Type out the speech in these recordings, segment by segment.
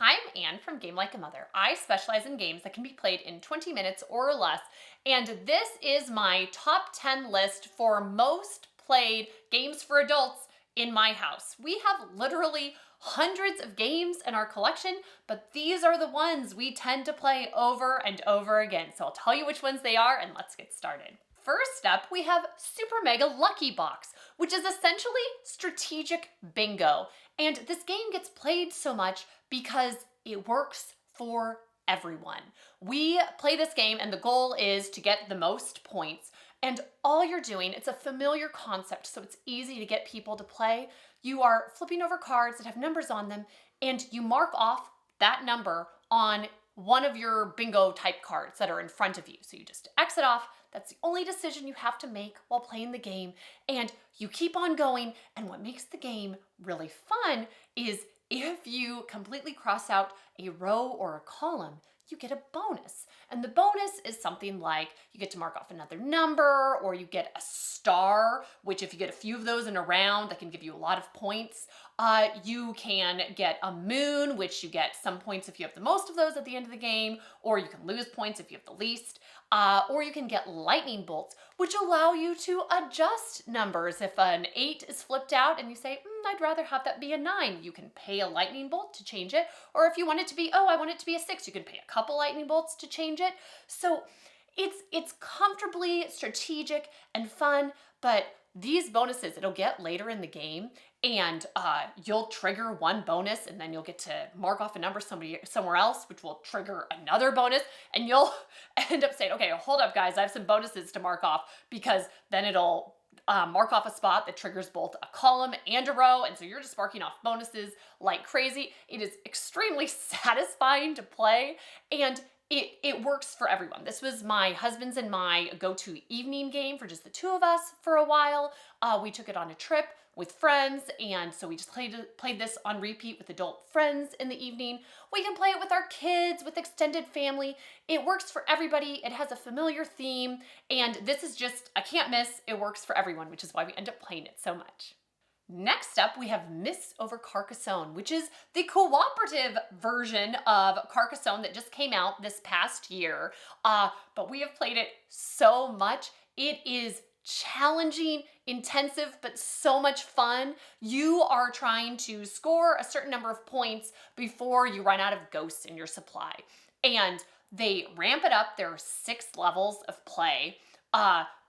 Hi, I'm Anne from Game Like a Mother. I specialize in games that can be played in 20 minutes or less, and this is my top 10 list for most played games for adults in my house. We have literally hundreds of games in our collection, but these are the ones we tend to play over and over again. So I'll tell you which ones they are and let's get started. First up, we have Super Mega Lucky Box, which is essentially strategic bingo. And this game gets played so much because it works for everyone. We play this game and the goal is to get the most points. And all you're doing, it's a familiar concept, so it's easy to get people to play. You are flipping over cards that have numbers on them and you mark off that number on one of your bingo type cards that are in front of you. So you just X it off. That's the only decision you have to make while playing the game. And you keep on going. And what makes the game really fun is if you completely cross out a row or a column, you get a bonus. And the bonus is something like you get to mark off another number, or you get a star, which if you get a few of those in a round, that can give you a lot of points. You can get a moon, which you get some points if you have the most of those at the end of the game, or you can lose points if you have the least. Or you can get lightning bolts, which allow you to adjust numbers. If an 8 is flipped out and you say, I'd rather have that be a 9, you can pay a lightning bolt to change it. Or if you want it to be, I want it to be a 6, you can pay a couple lightning bolts to change it. So it's comfortably strategic and fun, but these bonuses it'll get later in the game, and you'll trigger one bonus and then you'll get to mark off a number somewhere else, which will trigger another bonus, and you'll end up saying, okay, hold up guys, I have some bonuses to mark off, because then it'll mark off a spot that triggers both a column and a row, and so you're just marking off bonuses like crazy. It is extremely satisfying to play, and it works for everyone. This was my husband's and my go-to evening game for just the two of us for a while. We took it on a trip with friends, and so we just played this on repeat with adult friends in the evening. We can play it with our kids, with extended family. It works for everybody. It has a familiar theme, and this is just a can't miss. It works for everyone, which is why we end up playing it so much. Next up, we have Miss over Carcassonne, which is the cooperative version of Carcassonne that just came out this past year. But we have played it so much. It is challenging, intensive, but so much fun. You are trying to score a certain number of points before you run out of ghosts in your supply. And they ramp it up. There are 6 levels of play.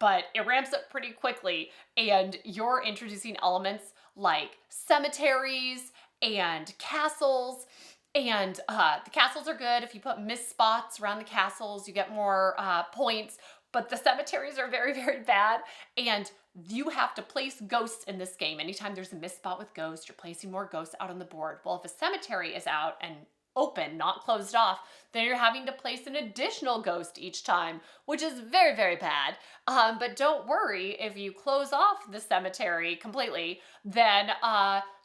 But it ramps up pretty quickly, and you're introducing elements like cemeteries and castles, and the castles are good. If you put miss spots around the castles, you get more points, but the cemeteries are very, very bad, and you have to place ghosts in this game. Anytime there's a miss spot with ghosts, you're placing more ghosts out on the board. Well, if a cemetery is out and open, not closed off, then you're having to place an additional ghost each time, which is very, very bad. But don't worry, if you close off the cemetery completely, then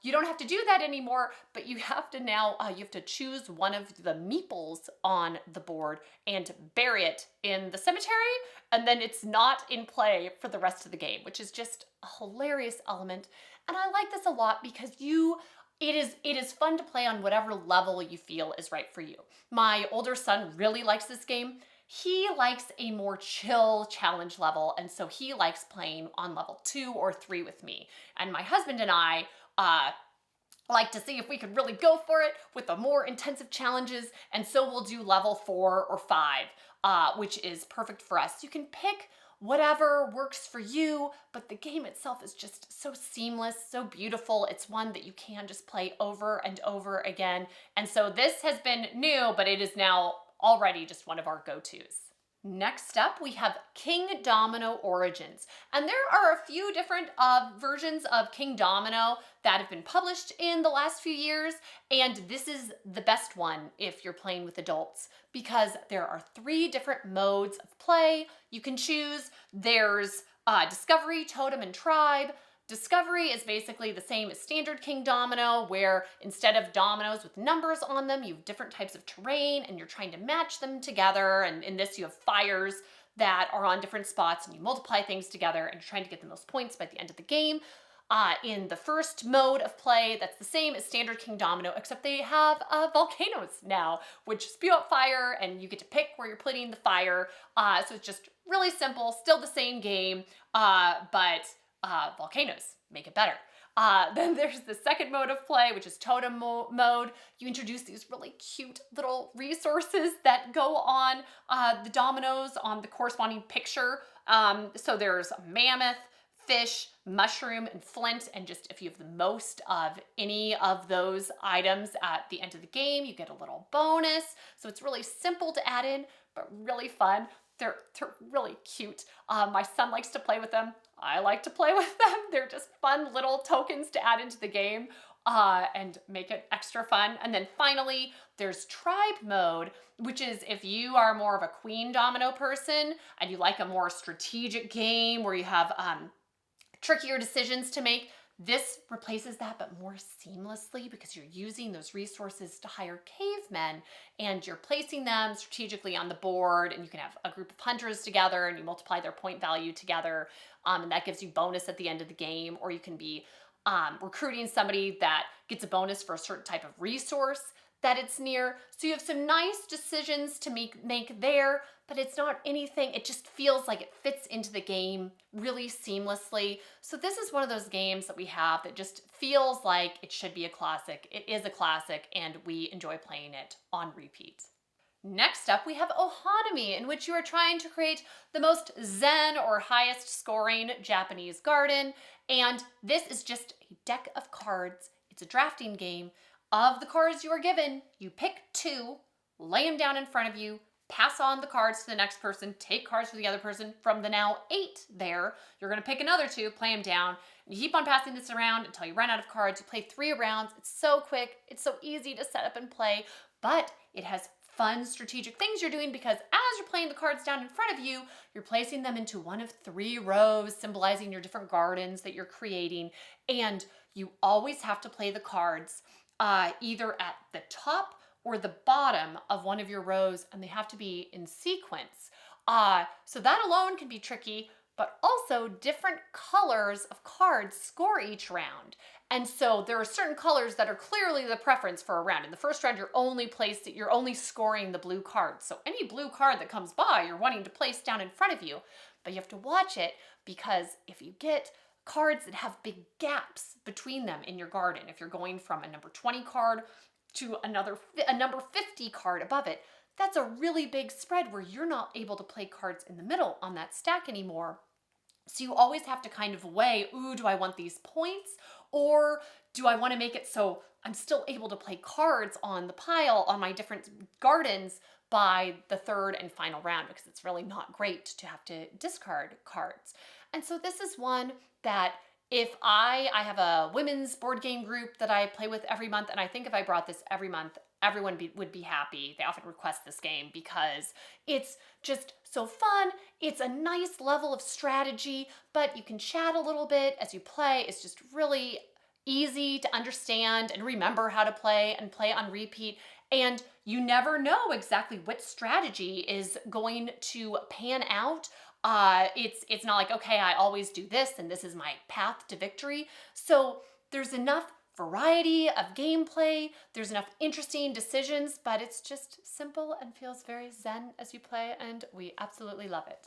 you don't have to do that anymore, but you have to now, you have to choose one of the meeples on the board and bury it in the cemetery, and then it's not in play for the rest of the game, which is just a hilarious element. And I like this a lot because it is fun to play on whatever level you feel is right for you. My older son really likes this game. He likes a more chill challenge level, and so he likes playing on level 2 or 3 with me. And my husband and I like to see if we could really go for it with the more intensive challenges, and so we'll do level 4 or 5, which is perfect for us. You can pick whatever works for you, but the game itself is just so seamless, so beautiful. It's one that you can just play over and over again. And so this has been new, but it is now already just one of our go-tos. Next up, we have Kingdomino Origins. And there are a few different versions of Kingdomino that have been published in the last few years, and this is the best one if you're playing with adults, because there are 3 different modes of play you can choose. There's Discovery, Totem, and Tribe. Discovery is basically the same as standard Kingdomino, where instead of dominoes with numbers on them, you have different types of terrain and you're trying to match them together. And in this, you have fires that are on different spots and you multiply things together and you're trying to get the most points by the end of the game. In the first mode of play, that's the same as standard Kingdomino, except they have volcanoes now, which spew out fire, and you get to pick where you're putting the fire. So it's just really simple, still the same game, but volcanoes make it better. Then there's the second mode of play, which is totem mode. You introduce these really cute little resources that go on the dominoes on the corresponding picture. So there's mammoth, fish, mushroom, and flint, and just if you have the most of any of those items at the end of the game, you get a little bonus. So it's really simple to add in, but really fun. They're really cute. My son likes to play with them. I like to play with them. They're just fun little tokens to add into the game and make it extra fun. And then finally, there's tribe mode, which is if you are more of a queen domino person and you like a more strategic game where you have trickier decisions to make. This replaces that, but more seamlessly, because you're using those resources to hire cavemen and you're placing them strategically on the board, and you can have a group of hunters together and you multiply their point value together, and that gives you bonus at the end of the game. Or you can be recruiting somebody that gets a bonus for a certain type of resource that it's near. So you have some nice decisions to make there, but it's not anything, it just feels like it fits into the game really seamlessly. So this is one of those games that we have that just feels like it should be a classic. It is a classic, and we enjoy playing it on repeat. Next up, we have Ohanami, in which you are trying to create the most zen or highest scoring Japanese garden. And this is just a deck of cards. It's a drafting game. Of the cards you are given, you pick 2, lay them down in front of you, pass on the cards to the next person, take cards for the other person. From the now 8 there, you're going to pick another 2, play them down. You keep on passing this around until you run out of cards. You play 3 rounds. It's so quick. It's so easy to set up and play, but it has fun strategic things you're doing, because as you're playing the cards down in front of you, you're placing them into one of 3 rows, symbolizing your different gardens that you're creating. And you always have to play the cards either at the top or the bottom of one of your rows, and they have to be in sequence. So that alone can be tricky, but also different colors of cards score each round. And so there are certain colors that are clearly the preference for a round. In the first round, you're only scoring the blue cards. So any blue card that comes by, you're wanting to place down in front of you, but you have to watch it, because if you get cards that have big gaps between them in your garden, if you're going from a number 20 card to a number 50 card above it, that's a really big spread where you're not able to play cards in the middle on that stack anymore. So you always have to kind of weigh, do I want these points, or do I want to make it so I'm still able to play cards on the pile on my different gardens by the third and final round, because it's really not great to have to discard cards. And so this is one that if I have a women's board game group that I play with every month, and I think if I brought this every month, everyone would be happy. They often request this game because it's just so fun. It's a nice level of strategy, but you can chat a little bit as you play. It's just really easy to understand and remember how to play and play on repeat. And you never know exactly what strategy is going to pan out. It's not like, okay, I always do this and this is my path to victory. So there's enough variety of gameplay, there's enough interesting decisions, but it's just simple and feels very zen as you play, and we absolutely love it.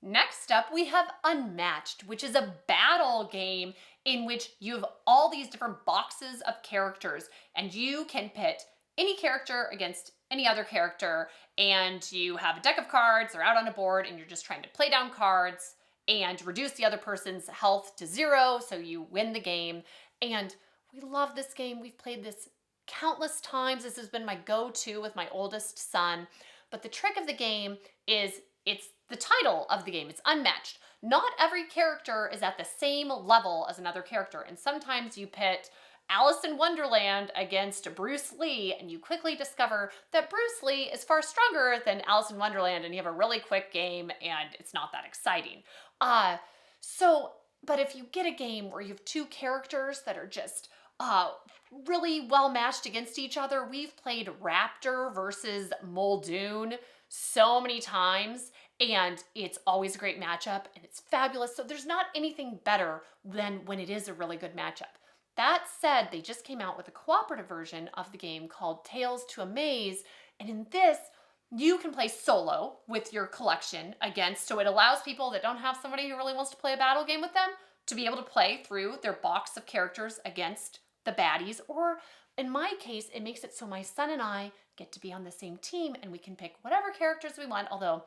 Next up, we have Unmatched, which is a battle game in which you have all these different boxes of characters, and you can pit any character against any other character, and you have a deck of cards, they're out on a board, and you're just trying to play down cards and reduce the other person's health to 0 so you win the game. And we love this game. We've played this countless times. This has been my go-to with my oldest son. But the trick of the game is it's the title of the game. It's Unmatched. Not every character is at the same level as another character, and sometimes you pit Alice in Wonderland against Bruce Lee, and you quickly discover that Bruce Lee is far stronger than Alice in Wonderland, and you have a really quick game, and it's not that exciting. But if you get a game where you have 2 characters that are just really well matched against each other, we've played Raptor versus Muldoon so many times, and it's always a great matchup and it's fabulous. So there's not anything better than when it is a really good matchup. That said, they just came out with a cooperative version of the game called Tales to Amaze, and in this, you can play solo with your collection against, so it allows people that don't have somebody who really wants to play a battle game with them to be able to play through their box of characters against the baddies. Or in my case, it makes it so my son and I get to be on the same team and we can pick whatever characters we want, although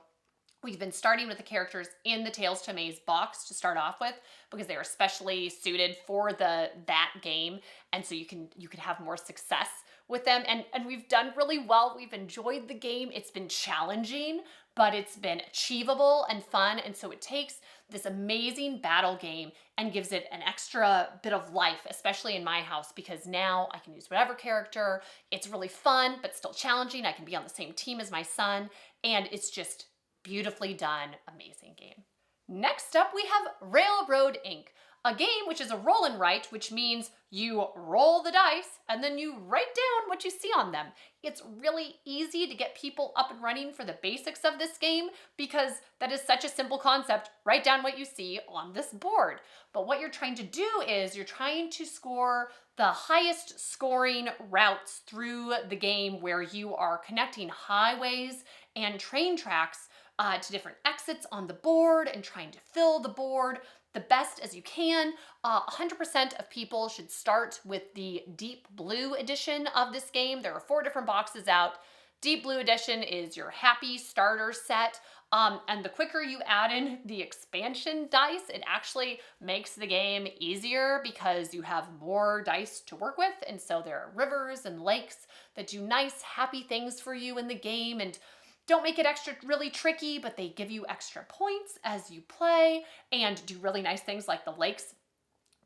we've been starting with the characters in the Tales to Amaze box to start off with because they are especially suited for that game, and so you can have more success with them. And we've done really well. We've enjoyed the game. It's been challenging, but it's been achievable and fun. And so it takes this amazing battle game and gives it an extra bit of life, especially in my house, because now I can use whatever character. It's really fun, but still challenging. I can be on the same team as my son, and it's just beautifully done, amazing game. Next up, we have Railroad Inc., a game which is a roll and write, which means you roll the dice and then you write down what you see on them. It's really easy to get people up and running for the basics of this game because that is such a simple concept. Write down what you see on this board. But what you're trying to do is you're trying to score the highest scoring routes through the game, where you are connecting highways and train tracks to different exits on the board and trying to fill the board the best as you can. 100% of people should start with the Deep Blue edition of this game. There are 4 different boxes out. Deep Blue edition is your happy starter set. And the quicker you add in the expansion dice, it actually makes the game easier because you have more dice to work with. And so there are rivers and lakes that do nice, happy things for you in the game, and don't make it really tricky, but they give you extra points as you play and do really nice things like the lakes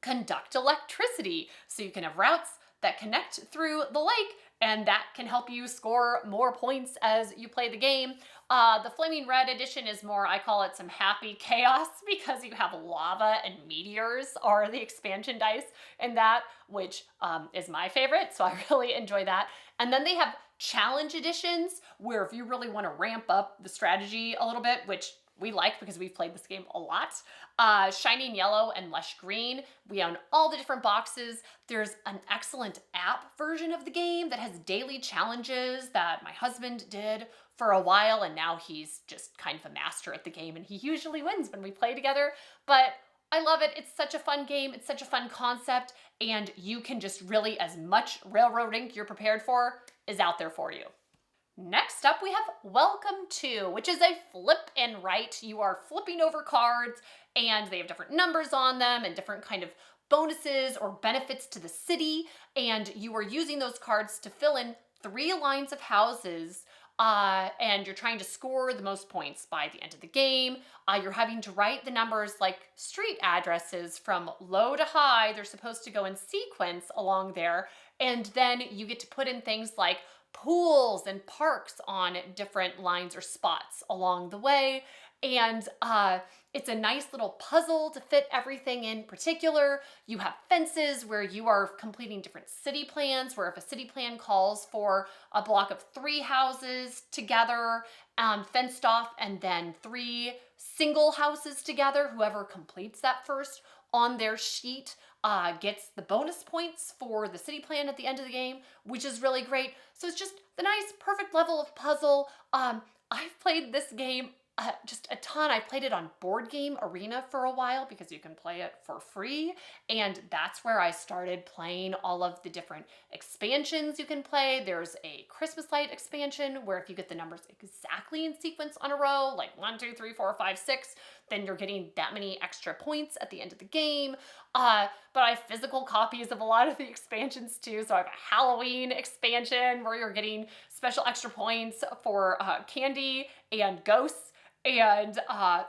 conduct electricity. So you can have routes that connect through the lake, and that can help you score more points as you play the game. The Flaming Red edition is more, I call it some happy chaos, because you have lava and meteors are the expansion dice in that, which is my favorite, so I really enjoy that. And then they have challenge editions, where if you really want to ramp up the strategy a little bit, which we like because we've played this game a lot. Shining Yellow and Lush Green. We own all the different boxes. There's an excellent app version of the game that has daily challenges that my husband did for a while, and now he's just kind of a master at the game, and he usually wins when we play together. But I love it. It's such a fun game. It's such a fun concept, and you can just really, as much Railroad Inc. you're prepared for is out there for you. Next up, we have Wecome To, which is a flip and write. You are flipping over cards, and they have different numbers on them and different kind of bonuses or benefits to the city, and you are using those cards to fill in 3 lines of houses, and you're trying to score the most points by the end of the game. You're having to write the numbers like street addresses from low to high. They're supposed to go in sequence along there, and then you get to put in things like pools and parks on different lines or spots along the way. And it's a nice little puzzle to fit everything in particular. You have fences where you are completing different city plans, where if a city plan calls for a block of 3 houses together, fenced off, and then 3 single houses together, whoever completes that first on their sheet gets the bonus points for the city plan at the end of the game, which is really great. So it's just the nice, perfect level of puzzle. I've played this game just a ton. I played it on Board Game Arena for a while because you can play it for free, and that's where I started playing all of the different expansions you can play. There's a Christmas light expansion where if you get the numbers exactly in sequence on a row, like 1, 2, 3, 4, 5, 6, then you're getting that many extra points at the end of the game. But I have physical copies of a lot of the expansions too. So I have a Halloween expansion where you're getting special extra points for candy and ghosts. And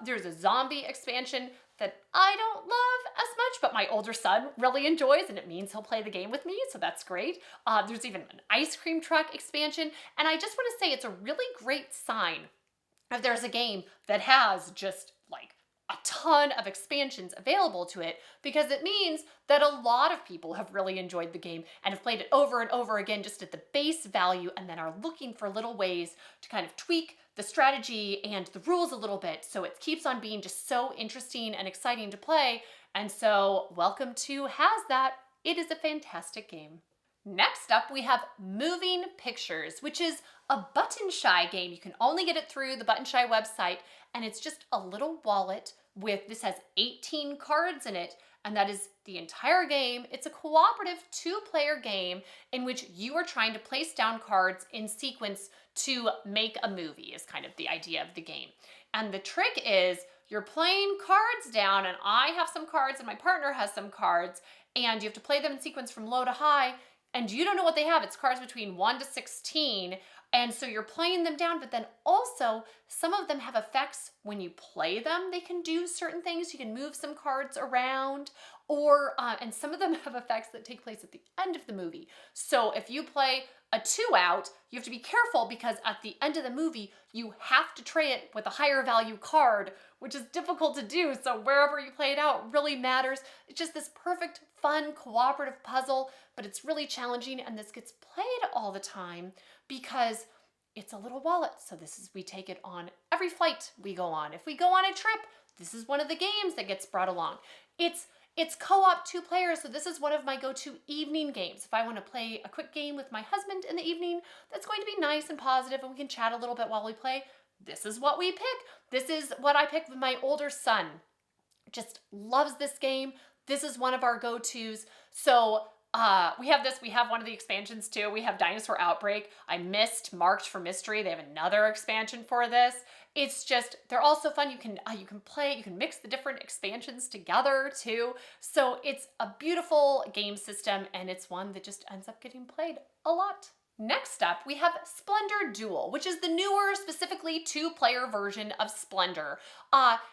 there's a zombie expansion that I don't love as much, but my older son really enjoys, and it means he'll play the game with me, so that's great. There's even an ice cream truck expansion, and I just want to say it's a really great sign if there's a game that has just like a ton of expansions available to it, because it means that a lot of people have really enjoyed the game and have played it over and over again just at the base value, and then are looking for little ways to kind of tweak the strategy and the rules a little bit. So it keeps on being just so interesting and exciting to play. And so Wecome To has that. It is a fantastic game. Next up, we have Moving Pictures, which is a Button Shy game. You can only get it through the Button Shy website, and it's just a little wallet this has 18 cards in it, and that is the entire game. It's a cooperative 2-player game in which you are trying to place down cards in sequence to make a movie, is kind of the idea of the game. And the trick is you're playing cards down, and I have some cards and my partner has some cards, and you have to play them in sequence from low to high, and you don't know what they have. It's cards between 1 to 16, and so you're playing them down, but then also some of them have effects when you play them. They can do certain things. You can move some cards around, and some of them have effects that take place at the end of the movie. So if you play a 2 out, you have to be careful because at the end of the movie, you have to trade it with a higher value card, which is difficult to do. So wherever you play it out really matters. It's just this perfect, fun, cooperative puzzle, but it's really challenging, and this gets played all the time because it's a little wallet. So we take it on every flight we go on. If we go on a trip, this is one of the games that gets brought along. It's co-op 2 players, so this is one of my go-to evening games. If I want to play a quick game with my husband in the evening, that's going to be nice and positive, and we can chat a little bit while we play. This is what we pick. This is what I picked with my older son. Just loves this game. This is one of our go-tos. So we have one of the expansions too. We have Dinosaur Outbreak. I missed Marked for Mystery. They have another expansion for this. It's just, they're all so fun. You can play, you can mix the different expansions together too. So it's a beautiful game system, and it's one that just ends up getting played a lot. Next up, we have Splendor Duel, which is the newer, specifically 2-player version of Splendor.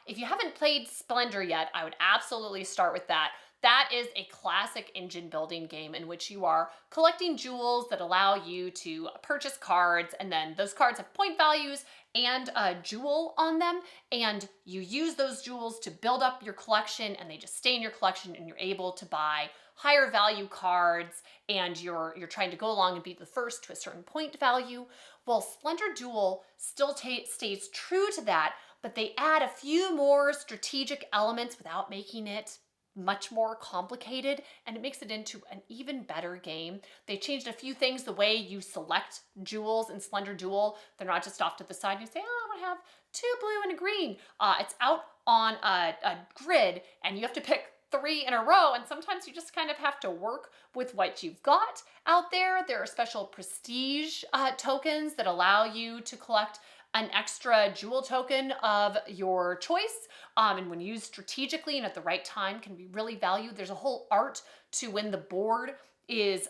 If you haven't played Splendor yet, I would absolutely start with that. That is a classic engine building game in which you are collecting jewels that allow you to purchase cards, and then those cards have point values and a jewel on them, and you use those jewels to build up your collection, and they just stay in your collection, and you're able to buy higher value cards, and you're trying to go along and be the first to a certain point value. Well, Splendor Duel still stays true to that, but they add a few more strategic elements without making it much more complicated, and it makes it into an even better game. They changed a few things, the way you select jewels in Splendor Duel. They're not just off to the side and you say, oh, I want to have 2 blue and a green. It's out on a grid, and you have to pick 3 in a row, and sometimes you just kind of have to work with what you've got out there. There are special prestige tokens that allow you to collect an extra jewel token of your choice, and when used strategically and at the right time can be really valued. There's a whole art to when the board is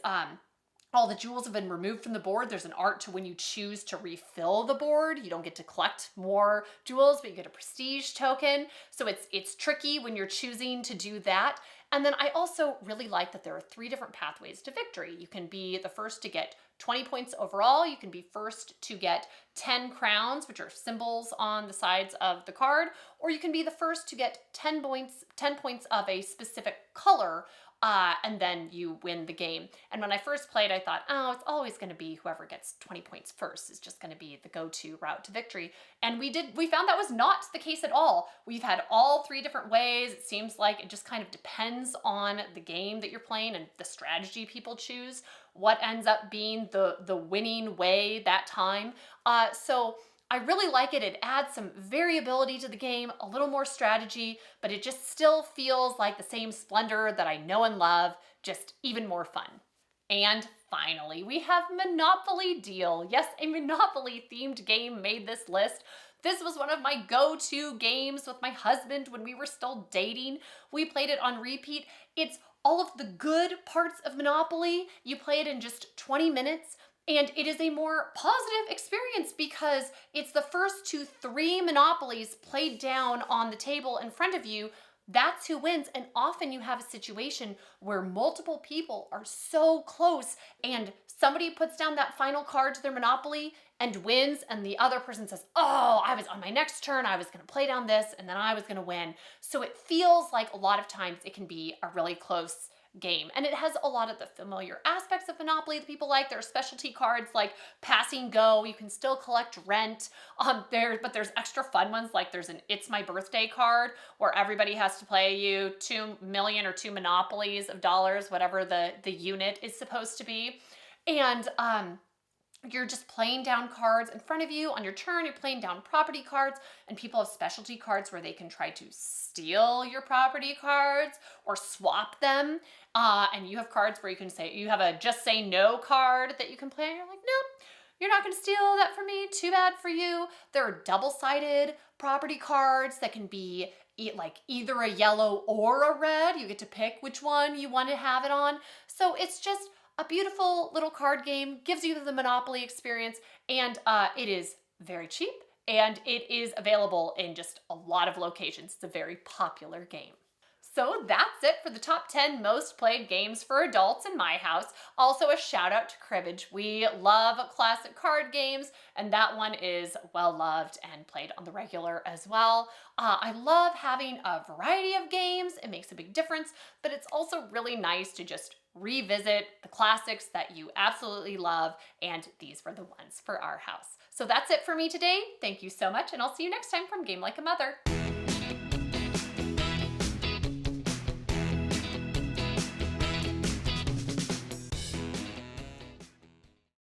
all the jewels have been removed from the board. There's an art to when you choose to refill the board. You don't get to collect more jewels, but you get a prestige token. So it's tricky when you're choosing to do that. And then I also really like that there are 3 different pathways to victory. You can be the first to get 20 points overall. You can be first to get 10 crowns, which are symbols on the sides of the card, or you can be the first to get 10 points of a specific color, and then you win the game. And when I first played, I thought, oh, it's always going to be whoever gets 20 points first is just going to be the go-to route to victory. And we found that was not the case at all. We've had all 3 different ways. It seems like it just kind of depends on the game that you're playing and the strategy people choose, what ends up being the winning way that time. So I really like it. It adds some variability to the game, a little more strategy, but it just still feels like the same Splendor that I know and love, just even more fun. And finally, we have Monopoly Deal. Yes, a Monopoly themed game made this list. This was one of my go-to games with my husband when we were still dating. We played it on repeat. It's all of the good parts of Monopoly. You play it in just 20 minutes. And it is a more positive experience because it's the first to 3 Monopolies played down on the table in front of you. That's who wins. And often you have a situation where multiple people are so close and somebody puts down that final card to their Monopoly and wins, and the other person says, oh, I was on my next turn, I was going to play down this, and then I was going to win. So it feels like a lot of times it can be a really close game. And it has a lot of the familiar aspects of Monopoly that people like. There are specialty cards like Passing Go. You can still collect rent. But there's extra fun ones, like there's an It's My Birthday card where everybody has to play you 2 million or 2 monopolies of dollars, whatever the unit is supposed to be. And you're just playing down cards in front of you on your turn. You're playing down property cards, and people have specialty cards where they can try to steal your property cards or swap them. And you have cards where you can say, you have a just say no card that you can play, and you're like, nope, you're not going to steal that from me. Too bad for you. There are double-sided property cards that can be like either a yellow or a red. You get to pick which one you want to have it on. So it's just a beautiful little card game, gives you the Monopoly experience, and it is very cheap, and it is available in just a lot of locations. It's a very popular game. So that's it for the top 10 most played games for adults in my house. Also a shout out to Cribbage. We love classic card games, and that one is well loved and played on the regular as well. I love having a variety of games. It makes a big difference, but it's also really nice to just revisit the classics that you absolutely love, and these were the ones for our house. So that's it for me today. Thank you so much, and I'll see you next time from Game Like a Mother.